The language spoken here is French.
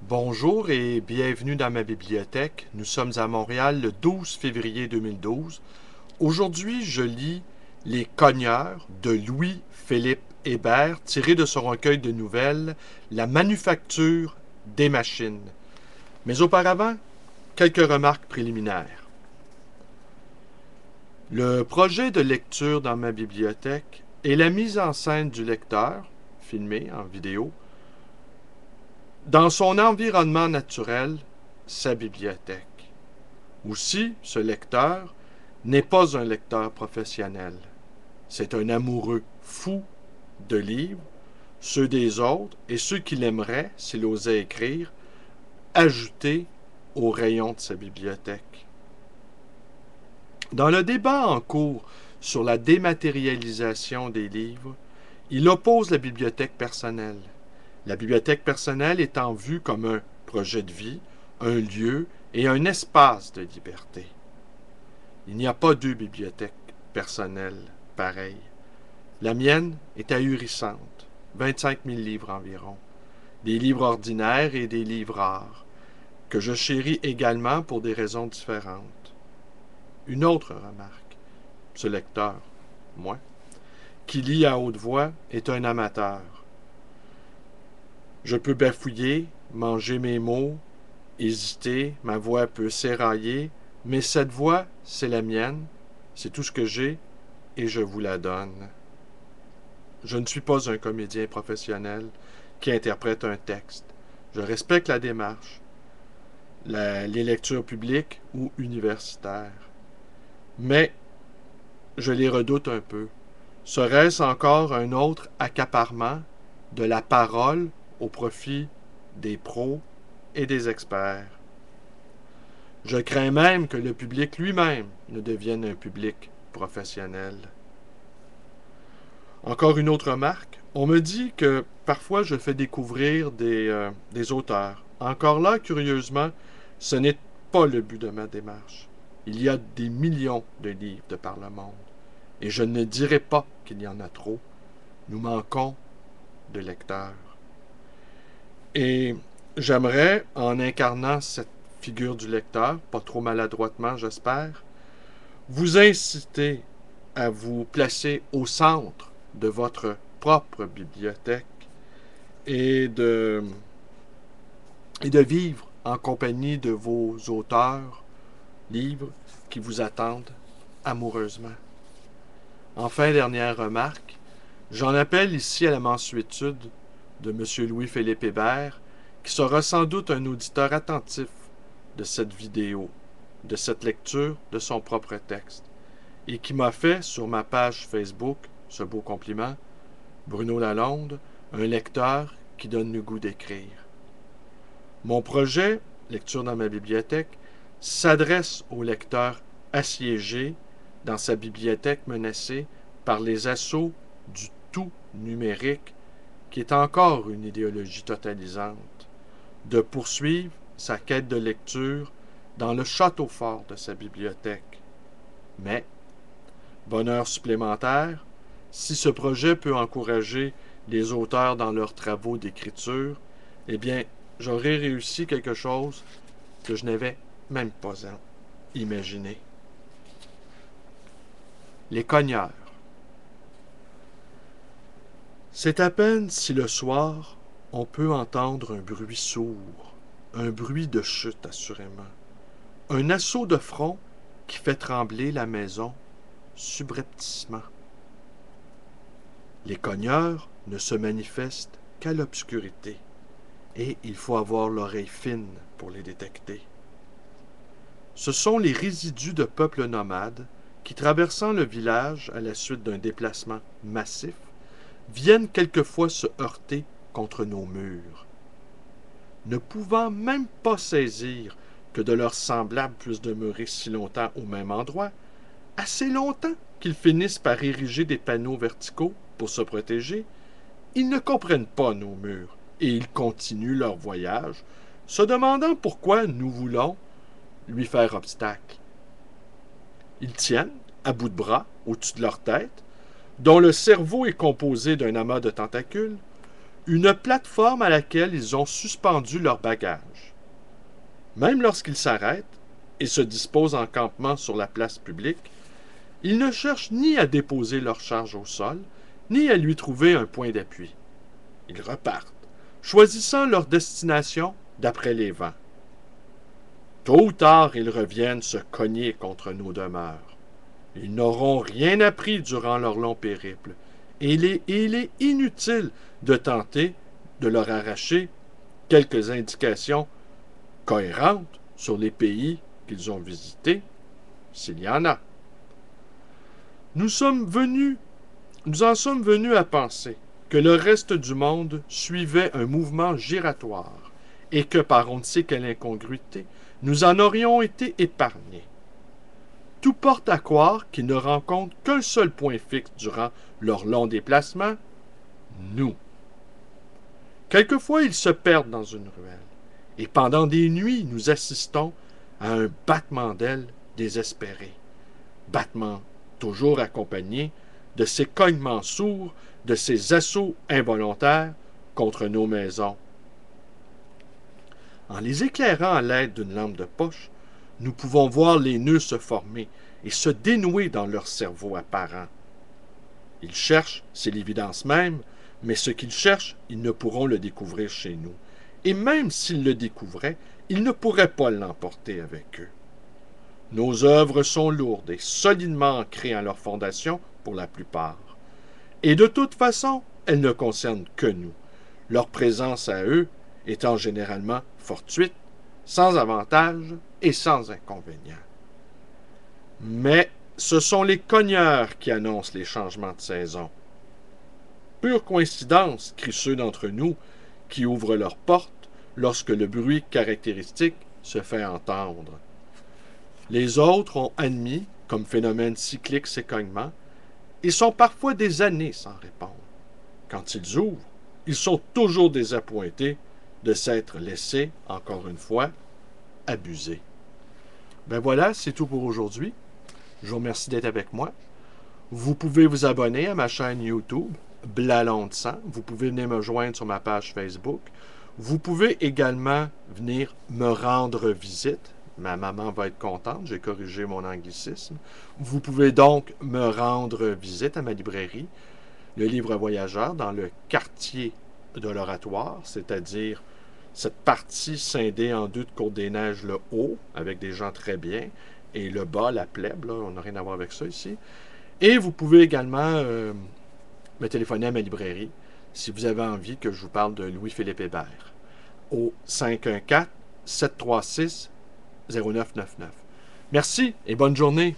Bonjour et bienvenue dans ma bibliothèque. Nous sommes à Montréal le 12 février 2012. Aujourd'hui, je lis Les Cogneurs de Louis-Philippe Hébert, tiré de son recueil de nouvelles La manufacture des machines. Mais auparavant, quelques remarques préliminaires. Le projet de lecture dans ma bibliothèque est la mise en scène du lecteur, filmé en vidéo, dans son environnement naturel, sa bibliothèque. Aussi, ce lecteur n'est pas un lecteur professionnel. C'est un amoureux fou de livres, ceux des autres et ceux qu'il aimerait, s'il osait écrire, ajouter au rayon de sa bibliothèque. Dans le débat en cours sur la dématérialisation des livres, il oppose la bibliothèque personnelle. La bibliothèque personnelle étant vue comme un projet de vie, un lieu et un espace de liberté. Il n'y a pas deux bibliothèques personnelles pareilles. La mienne est ahurissante, 25 000 livres environ, des livres ordinaires et des livres rares, que je chéris également pour des raisons différentes. Une autre remarque, ce lecteur, moi, qui lit à haute voix, est un amateur. Je peux bafouiller, manger mes mots, hésiter, ma voix peut s'érailler, mais cette voix, c'est la mienne, c'est tout ce que j'ai, et je vous la donne. Je ne suis pas un comédien professionnel qui interprète un texte. Je respecte la démarche, les lectures publiques ou universitaires. Mais je les redoute un peu. Serait-ce encore un autre accaparement de la parole au profit des pros et des experts? Je crains même que le public lui-même ne devienne un public professionnel. Encore une autre remarque, on me dit que parfois je fais découvrir des auteurs. Encore là, curieusement, ce n'est pas le but de ma démarche. Il y a des millions de livres de par le monde. Et je ne dirais pas qu'il y en a trop. Nous manquons de lecteurs. Et j'aimerais, en incarnant cette figure du lecteur, pas trop maladroitement j'espère, vous inciter à vous placer au centre de votre propre bibliothèque et de, et de vivre en compagnie de vos auteurs, livres qui vous attendent amoureusement. Enfin, dernière remarque, j'en appelle ici à la mansuétude de M. Louis-Philippe Hébert, qui sera sans doute un auditeur attentif de cette vidéo, de cette lecture de son propre texte, et qui m'a fait, sur ma page Facebook, ce beau compliment, Bruno Lalonde, un lecteur qui donne le goût d'écrire. Mon projet, Lecture dans ma bibliothèque, s'adresse au lecteur assiégé dans sa bibliothèque menacée par les assauts du tout numérique, qui est encore une idéologie totalisante, de poursuivre sa quête de lecture dans le château fort de sa bibliothèque. Mais, bonheur supplémentaire, si ce projet peut encourager les auteurs dans leurs travaux d'écriture, eh bien, j'aurai réussi quelque chose que je n'avais même pas imaginé. Les cogneurs. C'est à peine si le soir, on peut entendre un bruit sourd, un bruit de chute assurément, un assaut de front qui fait trembler la maison subrepticement. Les cogneurs ne se manifestent qu'à l'obscurité, et il faut avoir l'oreille fine pour les détecter. Ce sont les résidus de peuples nomades qui, traversant le village à la suite d'un déplacement massif, viennent quelquefois se heurter contre nos murs. Ne pouvant même pas saisir que de leurs semblables puissent demeurer si longtemps au même endroit, assez longtemps qu'ils finissent par ériger des panneaux verticaux pour se protéger, ils ne comprennent pas nos murs et ils continuent leur voyage, se demandant pourquoi nous voulons lui faire obstacle. Ils tiennent, à bout de bras, au-dessus de leur tête, dont le cerveau est composé d'un amas de tentacules, une plateforme à laquelle ils ont suspendu leurs bagages. Même lorsqu'ils s'arrêtent et se disposent en campement sur la place publique, ils ne cherchent ni à déposer leur charge au sol, ni à lui trouver un point d'appui. Ils repartent, choisissant leur destination d'après les vents. Tôt ou tard, ils reviennent se cogner contre nos demeures. Ils n'auront rien appris durant leur long périple, et il est inutile de tenter de leur arracher quelques indications cohérentes sur les pays qu'ils ont visités, s'il y en a. Nous en sommes venus à penser que le reste du monde suivait un mouvement giratoire et que par on ne sait quelle incongruité, nous en aurions été épargnés. Tout porte à croire qu'ils ne rencontrent qu'un seul point fixe durant leur long déplacement, nous. Quelquefois, ils se perdent dans une ruelle, et pendant des nuits, nous assistons à un battement d'ailes désespéré. Battement toujours accompagné de ces cognements sourds, de ces assauts involontaires contre nos maisons. En les éclairant à l'aide d'une lampe de poche, nous pouvons voir les nœuds se former et se dénouer dans leur cerveau apparent. Ils cherchent, c'est l'évidence même, mais ce qu'ils cherchent, ils ne pourront le découvrir chez nous. Et même s'ils le découvraient, ils ne pourraient pas l'emporter avec eux. Nos œuvres sont lourdes et solidement ancrées en leur fondation pour la plupart. Et de toute façon, elles ne concernent que nous, leur présence à eux étant généralement fortuite, sans avantage et sans inconvénient. Mais ce sont les cogneurs qui annoncent les changements de saison. Pure coïncidence, crient ceux d'entre nous qui ouvrent leurs portes lorsque le bruit caractéristique se fait entendre. Les autres ont admis, comme phénomène cyclique ces cognements, et sont parfois des années sans répondre. Quand ils ouvrent, ils sont toujours désappointés de s'être laissés, encore une fois, abuser. Ben voilà, c'est tout pour aujourd'hui. Je vous remercie d'être avec moi. Vous pouvez vous abonner à ma chaîne YouTube, Blalonde 100. Vous pouvez venir me joindre sur ma page Facebook. Vous pouvez également venir me rendre visite. Ma maman va être contente, j'ai corrigé mon anglicisme. Vous pouvez donc me rendre visite à ma librairie, le Livre Voyageur, dans le quartier de l'Oratoire, c'est-à-dire cette partie scindée en deux de Côte-des-Neiges, le haut, avec des gens très bien, et le bas, la plèbe, là, on n'a rien à voir avec ça ici. Et vous pouvez également me téléphoner à ma librairie si vous avez envie que je vous parle de Louis-Philippe Hébert au 514-736-0999. Merci et bonne journée.